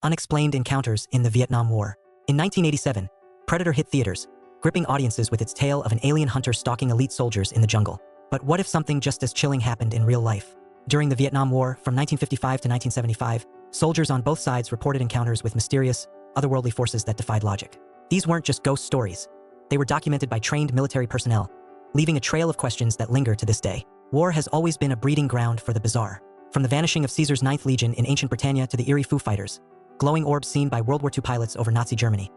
Unexplained encounters in the Vietnam War. In 1987, Predator hit theaters, gripping audiences with its tale of an alien hunter stalking elite soldiers in the jungle. But what if something just as chilling happened in real life? During the Vietnam War, from 1955 to 1975, soldiers on both sides reported encounters with mysterious, otherworldly forces that defied logic. These weren't just ghost stories. They were documented by trained military personnel, leaving a trail of questions that linger to this day. War has always been a breeding ground for the bizarre. From the vanishing of Caesar's Ninth Legion in ancient Britannia to the eerie Foo Fighters, glowing orbs seen by World War II pilots over Nazi Germany.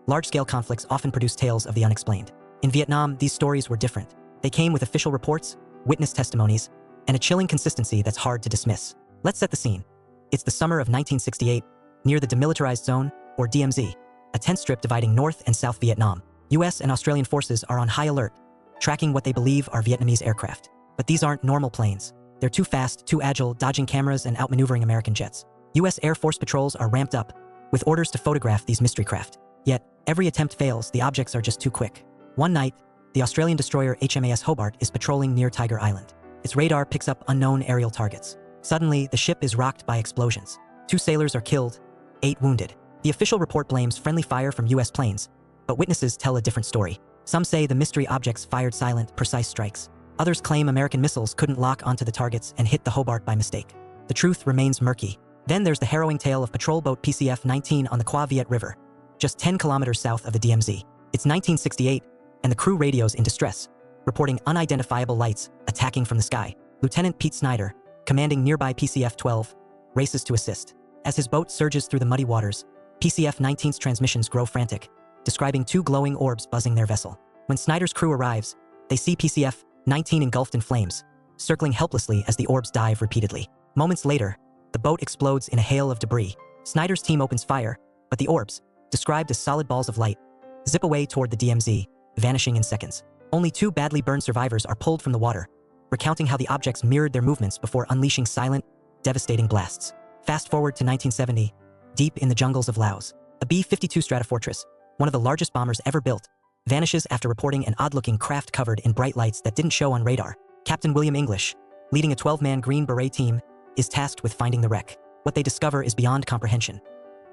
Large-scale conflicts often produce tales of the unexplained. In Vietnam, these stories were different. They came with official reports, witness testimonies, and a chilling consistency that's hard to dismiss. Let's set the scene. It's the summer of 1968, near the Demilitarized Zone, or DMZ, a tense strip dividing North and South Vietnam. US and Australian forces are on high alert, tracking what they believe are Vietnamese aircraft. But these aren't normal planes. They're too fast, too agile, dodging cameras and outmaneuvering American jets. US Air Force patrols are ramped up, with orders to photograph these mystery craft. Yet, every attempt fails, the objects are just too quick. One night, the Australian destroyer HMAS Hobart is patrolling near Tiger Island. Its radar picks up unknown aerial targets. Suddenly, the ship is rocked by explosions. 2 sailors are killed, 8 wounded. The official report blames friendly fire from US planes, but witnesses tell a different story. Some say the mystery objects fired silent, precise strikes. Others claim American missiles couldn't lock onto the targets and hit the Hobart by mistake. The truth remains murky. Then there's the harrowing tale of patrol boat PCF-19 on the Qua Viet River, just 10 kilometers south of the DMZ. It's 1968, and the crew radios in distress, reporting unidentifiable lights attacking from the sky. Lieutenant Pete Snyder, commanding nearby PCF-12, races to assist. As his boat surges through the muddy waters, PCF-19's transmissions grow frantic, describing 2 glowing orbs buzzing their vessel. When Snyder's crew arrives, they see PCF-19 engulfed in flames, circling helplessly as the orbs dive repeatedly. Moments later, the boat explodes in a hail of debris. Snyder's team opens fire, but the orbs, described as solid balls of light, zip away toward the DMZ, vanishing in seconds. Only 2 badly burned survivors are pulled from the water, recounting how the objects mirrored their movements before unleashing silent, devastating blasts. Fast forward to 1970, deep in the jungles of Laos, a B-52 Stratofortress, one of the largest bombers ever built, vanishes after reporting an odd-looking craft covered in bright lights that didn't show on radar. Captain William English, leading a 12-man Green Beret team, is tasked with finding the wreck. What they discover is beyond comprehension.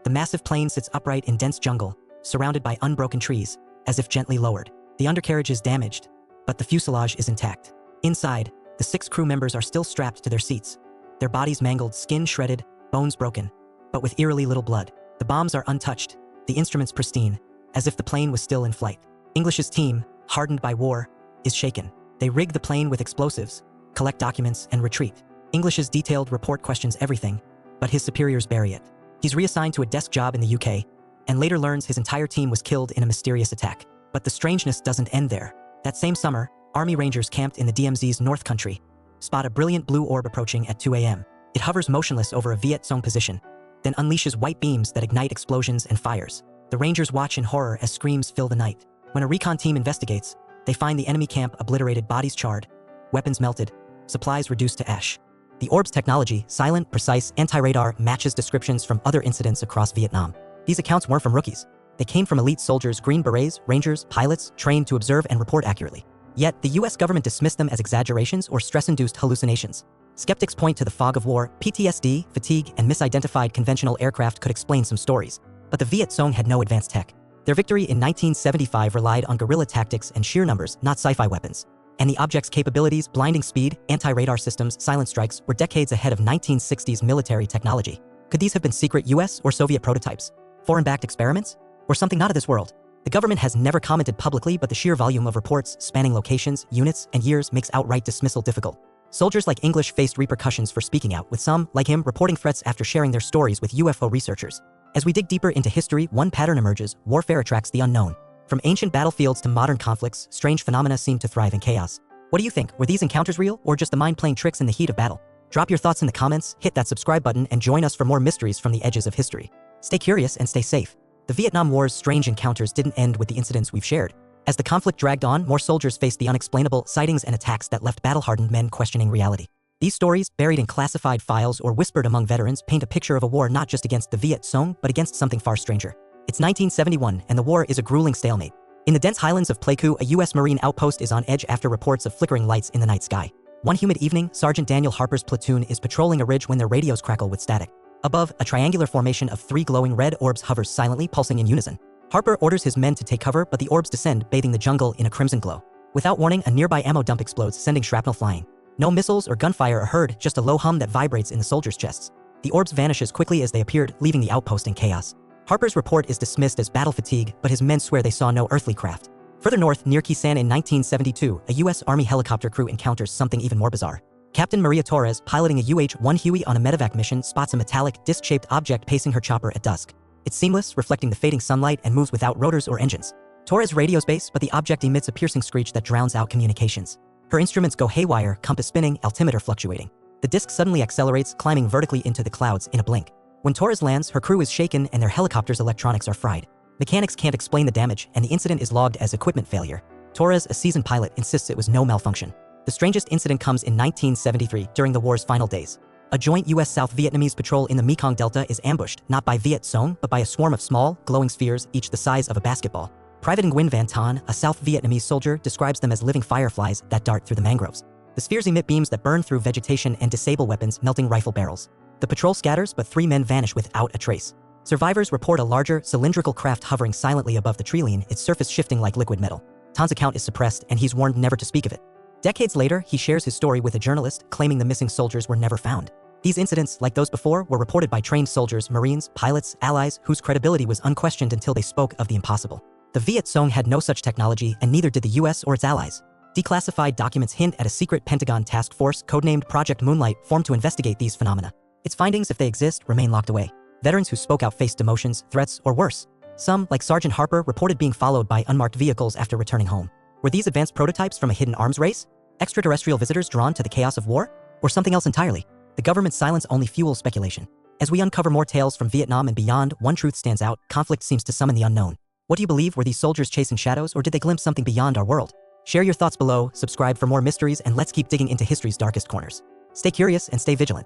The massive plane sits upright in dense jungle, surrounded by unbroken trees, as if gently lowered. The undercarriage is damaged, but the fuselage is intact. Inside, the 6 crew members are still strapped to their seats, their bodies mangled, skin shredded, bones broken, but with eerily little blood. The bombs are untouched, the instruments pristine, as if the plane was still in flight. English's team, hardened by war, is shaken. They rig the plane with explosives, collect documents, and retreat. English's detailed report questions everything, but his superiors bury it. He's reassigned to a desk job in the UK, and later learns his entire team was killed in a mysterious attack. But the strangeness doesn't end there. That same summer, Army Rangers camped in the DMZ's North Country spot a brilliant blue orb approaching at 2 a.m. It hovers motionless over a Viet Cong position, then unleashes white beams that ignite explosions and fires. The Rangers watch in horror as screams fill the night. When a recon team investigates, they find the enemy camp obliterated, bodies charred, weapons melted, supplies reduced to ash. The orb's technology, silent, precise, anti-radar, matches descriptions from other incidents across Vietnam. These accounts weren't from rookies. They came from elite soldiers, Green Berets, Rangers, pilots, trained to observe and report accurately. Yet, the US government dismissed them as exaggerations or stress-induced hallucinations. Skeptics point to the fog of war, PTSD, fatigue, and misidentified conventional aircraft could explain some stories. But the Viet Cong had no advanced tech. Their victory in 1975 relied on guerrilla tactics and sheer numbers, not sci-fi weapons. And the object's capabilities, blinding speed, anti-radar systems, silent strikes, were decades ahead of 1960s military technology. Could these have been secret US or Soviet prototypes? Foreign-backed experiments? Or something not of this world? The government has never commented publicly, but the sheer volume of reports spanning locations, units, and years makes outright dismissal difficult. Soldiers like English faced repercussions for speaking out, with some, like him, reporting threats after sharing their stories with UFO researchers. As we dig deeper into history, one pattern emerges: warfare attracts the unknown. From ancient battlefields to modern conflicts, strange phenomena seem to thrive in chaos. What do you think? Were these encounters real, or just the mind playing tricks in the heat of battle? Drop your thoughts in the comments, hit that subscribe button, and join us for more mysteries from the edges of history. Stay curious and stay safe. The Vietnam War's strange encounters didn't end with the incidents we've shared. As the conflict dragged on, more soldiers faced the unexplainable, sightings and attacks that left battle-hardened men questioning reality. These stories, buried in classified files or whispered among veterans, paint a picture of a war not just against the Viet Cong, but against something far stranger. It's 1971, and the war is a grueling stalemate. In the dense highlands of Pleiku, a U.S. Marine outpost is on edge after reports of flickering lights in the night sky. One humid evening, Sergeant Daniel Harper's platoon is patrolling a ridge when their radios crackle with static. Above, a triangular formation of 3 glowing red orbs hovers silently, pulsing in unison. Harper orders his men to take cover, but the orbs descend, bathing the jungle in a crimson glow. Without warning, a nearby ammo dump explodes, sending shrapnel flying. No missiles or gunfire are heard, just a low hum that vibrates in the soldiers' chests. The orbs vanish as quickly as they appeared, leaving the outpost in chaos. Harper's report is dismissed as battle fatigue, but his men swear they saw no earthly craft. Further north, near Kisan in 1972, a U.S. Army helicopter crew encounters something even more bizarre. Captain Maria Torres, piloting a UH-1 Huey on a medevac mission, spots a metallic, disc-shaped object pacing her chopper at dusk. It's seamless, reflecting the fading sunlight, and moves without rotors or engines. Torres radios base, but the object emits a piercing screech that drowns out communications. Her instruments go haywire, compass spinning, altimeter fluctuating. The disc suddenly accelerates, climbing vertically into the clouds in a blink. When Torres lands, her crew is shaken and their helicopter's electronics are fried. Mechanics can't explain the damage, and the incident is logged as equipment failure. Torres, a seasoned pilot, insists it was no malfunction. The strangest incident comes in 1973, during the war's final days. A joint U.S. South Vietnamese patrol in the Mekong Delta is ambushed, not by Viet Cong, but by a swarm of small, glowing spheres, each the size of a basketball. Private Nguyen Van Ton, a South Vietnamese soldier, describes them as living fireflies that dart through the mangroves. The spheres emit beams that burn through vegetation and disable weapons, melting rifle barrels. The patrol scatters, but 3 men vanish without a trace. Survivors report a larger, cylindrical craft hovering silently above the treeline, its surface shifting like liquid metal. Ton's account is suppressed, and he's warned never to speak of it. Decades later, he shares his story with a journalist, claiming the missing soldiers were never found. These incidents, like those before, were reported by trained soldiers, Marines, pilots, allies, whose credibility was unquestioned until they spoke of the impossible. The Viet Cong had no such technology, and neither did the US or its allies. Declassified documents hint at a secret Pentagon task force, codenamed Project Moonlight, formed to investigate these phenomena. Its findings, if they exist, remain locked away. Veterans who spoke out faced demotions, threats, or worse. Some, like Sergeant Harper, reported being followed by unmarked vehicles after returning home. Were these advanced prototypes from a hidden arms race? Extraterrestrial visitors drawn to the chaos of war? Or something else entirely? The government's silence only fuels speculation. As we uncover more tales from Vietnam and beyond, one truth stands out: conflict seems to summon the unknown. What do you believe? Were these soldiers chasing shadows, or did they glimpse something beyond our world? Share your thoughts below, subscribe for more mysteries, and let's keep digging into history's darkest corners. Stay curious and stay vigilant.